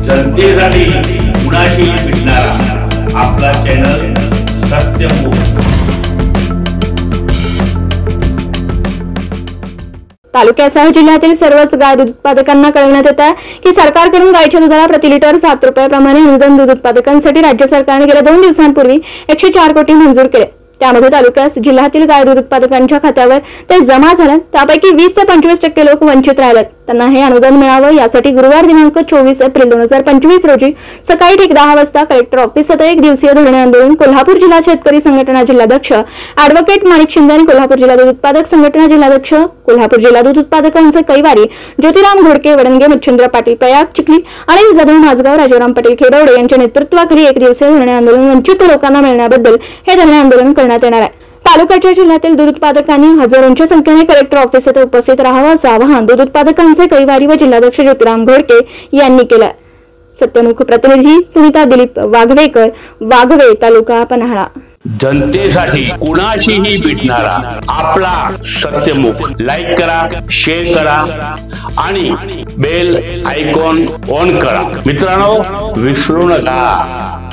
जनतेसाठी कुणाशी भेटणारा आपला चॅनल सत्यमुख। तालुक्यासह जिल्ह्यातील सर्वच गाय दूध उत्पादकांना कळवण्यात येत आहे की सरकारकडून गायच्या दुधाला प्रति लिटर 7 रुपयाप्रमाणे अनुदान दूध उत्पादकांसाठी राज्य सरकारने गेल्या 2 दिवसांपूर्वी 104 कोटी मंजूर केले। त्यामध्ये तालुक्यास जिल्ह्यातील गाय दूध उत्पादकांच्या खात्यावर ते जमा झाले। त्यापैकी 20 ते 25% लोक वंचित राहिले। त्यांना हे अनुदान मिळावं यासाठी गुरुवार दिनांक 24 एप्रिल 2025 रोजी सकाळी ठीक 10 वाजता कलेक्टर ऑफिसात एक दिवसीय धरणे आंदोलन कोल्हापूर जिल्हा शेतकरी संघटना जिल्हाध्यक्ष ॲडव्होकेट माणिक शिंदे आणि कोल्हापूर जिल्हा दूध उत्पादक संघटना जिल्हाध्यक्ष कोल्हापूर जिल्हा दूध उत्पादकांचे कैवारी ज्योतिराम घोडके वडंगे मच्छिंद्र पाटील प्रयाग चिखली आणि जाधव माझगाव राजाराम पाटील खेरवडे यांच्या नेतृत्वाखाली एक दिवसीय धरणे आंदोलन वंचित लोकांना मिळण्याबद्दल हे धरणे आंदोलन करण्यात येणार आहे। तालुक्याच्या जिल्ह्यातील दूध उत्पादकांनी हजारोंच्या संख्येने कलेक्टर ऑफिसात उपस्थित राहावं असं आवाहन दूध उत्पादकांचे कैवारी व जिल्हाध्यक्ष ज्योतिराम घोडके यांनी केलं। सत्यमुख प्रतिनिधी सुनीता दिलीप वाघवेकर, वाघवे, तालुका पन्हाळा। जनतेसाठी कुणाशीही भेटणारा आपला सत्यमुख। लाईक करा, शेअर करा आणि बेल आयकॉन ऑन करा। मित्रांनो, विसरू नका।